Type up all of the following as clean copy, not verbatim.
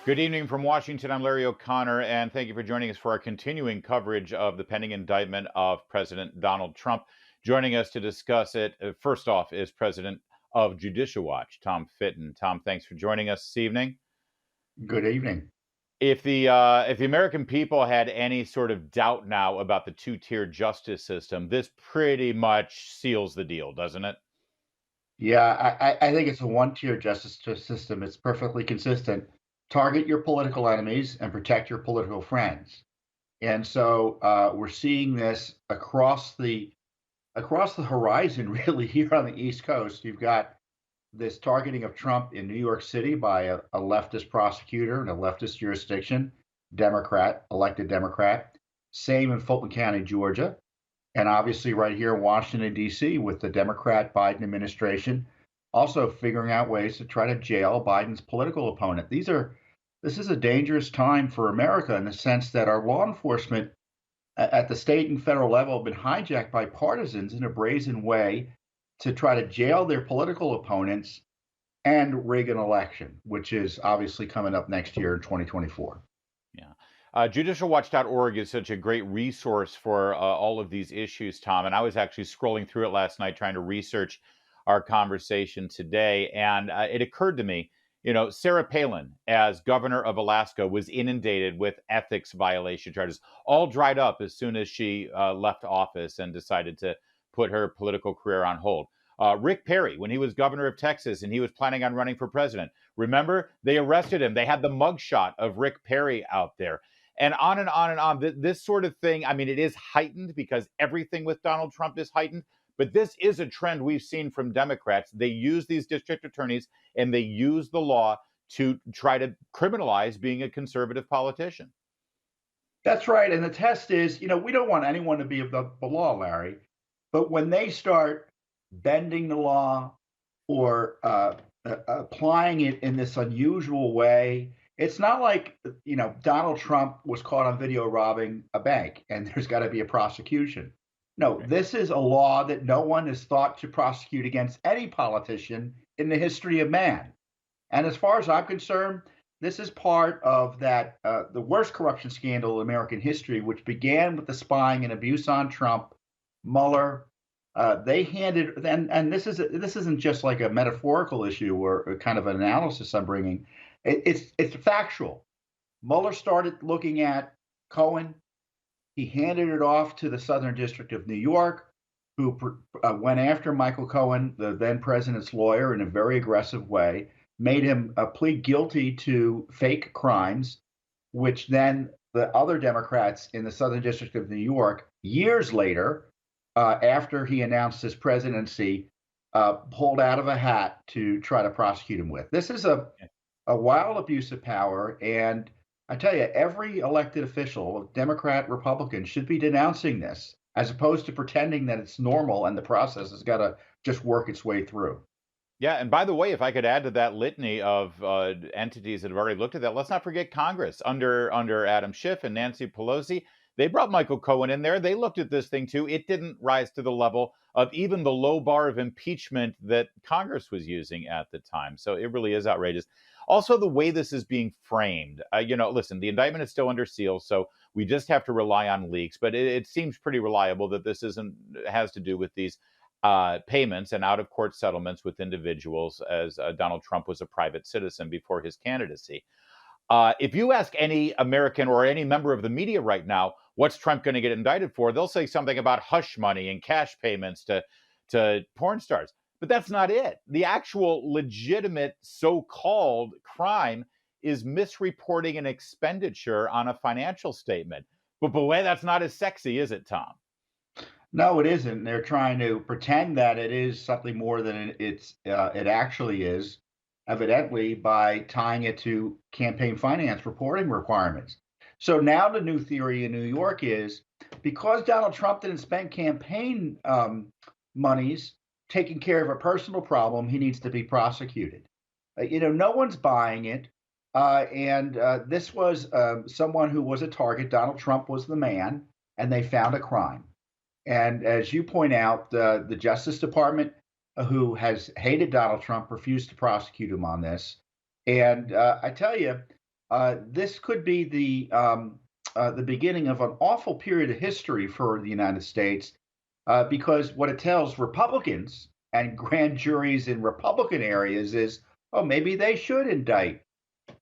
Good evening from Washington. I'm Larry O'Connor, and thank you for joining us for our continuing coverage of the pending indictment of President Donald Trump. Joining us to discuss it, first off, is President of Judicial Watch, Tom Fitton. Tom, thanks for joining us this evening. Good evening. If the American people had any sort of doubt now about the two-tier justice system, this pretty much seals the deal, doesn't it? Yeah, I think it's a one-tier system. It's perfectly consistent. Target your political enemies and protect your political friends. And so we're seeing this across the horizon, really, here on the East Coast. You've got this targeting of Trump in New York City by a leftist prosecutor in a leftist jurisdiction, Democrat, elected Democrat. Same in Fulton County, Georgia. And obviously, right here in Washington, D.C., with the Democrat Biden administration also figuring out ways to try to jail Biden's political opponent. This is a dangerous time for America in the sense that our law enforcement at the state and federal level have been hijacked by partisans in a brazen way to try to jail their political opponents and rig an election, which is obviously coming up next year in 2024. Yeah. Judicialwatch.org is such a great resource for all of these issues, Tom. And I was actually scrolling through it last night trying to research our conversation today. And it occurred to me, Sarah Palin, as governor of Alaska, was inundated with ethics violation charges, all dried up as soon as she left office and decided to put her political career on hold. Rick Perry, when he was governor of Texas and he was planning on running for president, remember, they arrested him. They had the mugshot of Rick Perry out there. And on and on and on. This sort of thing, I mean, it is heightened because everything with Donald Trump is heightened. But this is a trend we've seen from Democrats. They use these district attorneys and they use the law to try to criminalize being a conservative politician. That's right. And the test is, we don't want anyone to be above the law, Larry. But when they start bending the law or applying it in this unusual way, it's not like, Donald Trump was caught on video robbing a bank and there's got to be a prosecution. No, Right. this is a law that no one has thought to prosecute against any politician in the history of man. And as far as I'm concerned, this is part of the worst corruption scandal in American history, which began with the spying and abuse on Trump, Mueller. They handed, and this isn't just like a metaphorical issue or a kind of an analysis I'm bringing. It's factual. Mueller started looking at Cohen. He handed it off to the Southern District of New York, who went after Michael Cohen, the then president's lawyer, in a very aggressive way, made him plead guilty to fake crimes, which then the other Democrats in the Southern District of New York, years later, after he announced his presidency, pulled out of a hat to try to prosecute him with. This is a wild abuse of power. And I tell you, every elected official, Democrat, Republican, should be denouncing this as opposed to pretending that it's normal and the process has got to just work its way through. Yeah, and by the way, if I could add to that litany of entities that have already looked at that, let's not forget Congress under Adam Schiff and Nancy Pelosi. They brought Michael Cohen in there. They looked at this thing too. It didn't rise to the level of even the low bar of impeachment that Congress was using at the time. So it really is outrageous. Also, the way this is being framed, listen, the indictment is still under seal, so we just have to rely on leaks. But it seems pretty reliable that this isn't has to do with these payments and out of court settlements with individuals, as Donald Trump was a private citizen before his candidacy. If you ask any American or any member of the media right now, what's Trump going to get indicted for? They'll say something about hush money and cash payments to porn stars. But that's not it. The actual legitimate so-called crime is misreporting an expenditure on a financial statement. But boy, that's not as sexy, is it, Tom? No, it isn't. They're trying to pretend that it is something more than it actually is, evidently by tying it to campaign finance reporting requirements. So now the new theory in New York is because Donald Trump didn't spend campaign monies taking care of a personal problem, he needs to be prosecuted. No one's buying it. And this was someone who was a target. Donald Trump was the man, and they found a crime. And as you point out, the Justice Department, who has hated Donald Trump, refused to prosecute him on this. And I tell you, This could be the beginning of an awful period of history for the United States, because what it tells Republicans and grand juries in Republican areas is, oh, maybe they should indict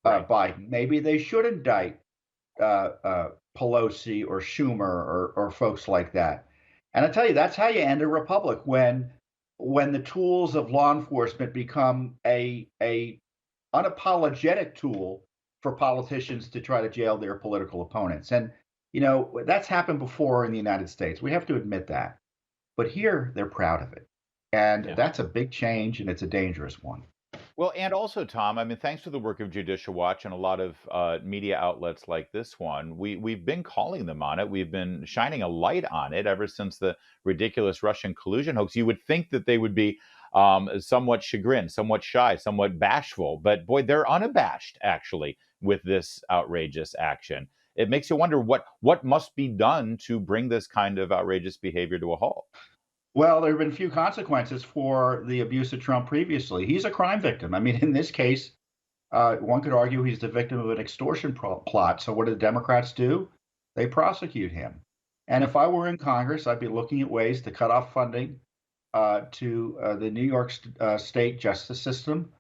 Right. Biden. Maybe they should indict Pelosi or Schumer or folks like that. And I tell you, that's how you end a republic, when the tools of law enforcement become a unapologetic tool for politicians to try to jail their political opponents. And that's happened before in the United States. We have to admit that. But here they're proud of it. And Yeah. that's a big change, and it's a dangerous one. Well, and also, Tom, I mean, thanks to the work of Judicial Watch and a lot of media outlets like this one, we've been calling them on it. We've been shining a light on it ever since the ridiculous Russian collusion hoax. You would think that they would be somewhat chagrined, somewhat shy, somewhat bashful, but boy, they're unabashed actually with this outrageous action. It makes you wonder what must be done to bring this kind of outrageous behavior to a halt. Well, there have been few consequences for the abuse of Trump previously. He's a crime victim. I mean, in this case, one could argue he's the victim of an extortion plot. So, what do the Democrats do? They prosecute him. And if I were in Congress, I'd be looking at ways to cut off funding to the New York state justice system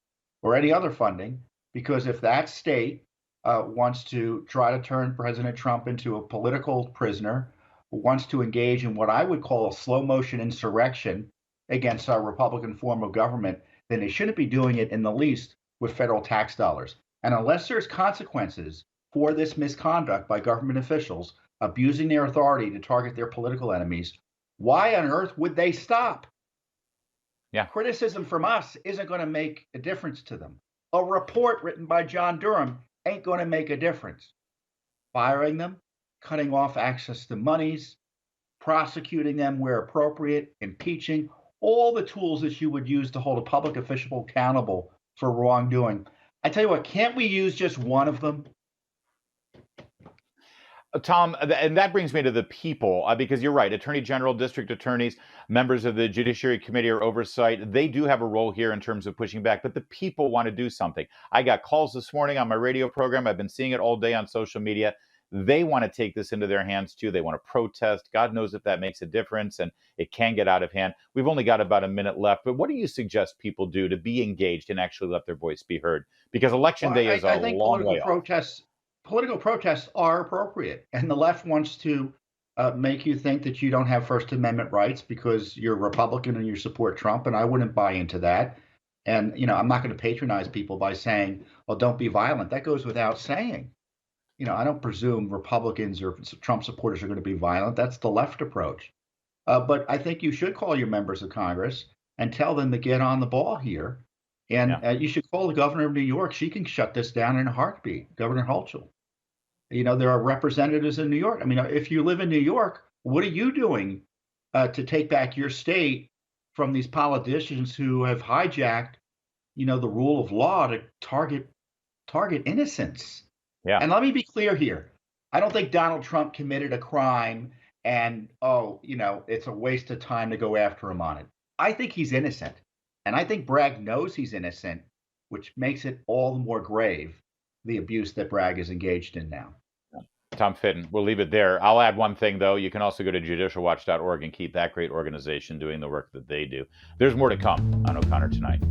or any other funding, because if that state wants to try to turn President Trump into a political prisoner, wants to engage in what I would call a slow motion insurrection against our Republican form of government, then they shouldn't be doing it in the least with federal tax dollars. And unless there's consequences for this misconduct by government officials abusing their authority to target their political enemies, why on earth would they stop? Yeah. Criticism from us isn't going to make a difference to them. A report written by John Durham ain't going to make a difference. Firing them, cutting off access to monies, prosecuting them where appropriate, impeaching, all the tools that you would use to hold a public official accountable for wrongdoing. I tell you what, can't we use just one of them? Tom, and that brings me to the people, because you're right. Attorney General, district attorneys, members of the Judiciary Committee or oversight, they do have a role here in terms of pushing back, but the people want to do something. I got calls this morning on my radio program. I've been seeing it all day on social media. They want to take this into their hands too. They want to protest. God knows if that makes a difference, and it can get out of hand. We've only got about a minute left, but what do you suggest people do to be engaged and actually let their voice be heard? Because election Well, day is a I think long way off. political protests are appropriate, and the left wants to make you think that you don't have First Amendment rights because you're Republican and you support Trump, and I wouldn't buy into that. And I'm not going to patronize people by saying, "Well, don't be violent." That goes without saying. I don't presume Republicans or Trump supporters are going to be violent. That's the left approach. But I think you should call your members of Congress and tell them to get on the ball here. And Yeah. you should call the governor of New York. She can shut this down in a heartbeat, Governor Hochul. There are representatives in New York. I mean, if you live in New York, what are you doing to take back your state from these politicians who have hijacked, the rule of law to target innocents? Yeah. And let me be clear here. I don't think Donald Trump committed a crime and, it's a waste of time to go after him on it. I think he's innocent. And I think Bragg knows he's innocent, which makes it all the more grave, the abuse that Bragg is engaged in now. Tom Fitton, we'll leave it there. I'll add one thing, though. You can also go to judicialwatch.org and keep that great organization doing the work that they do. There's more to come on O'Connor Tonight.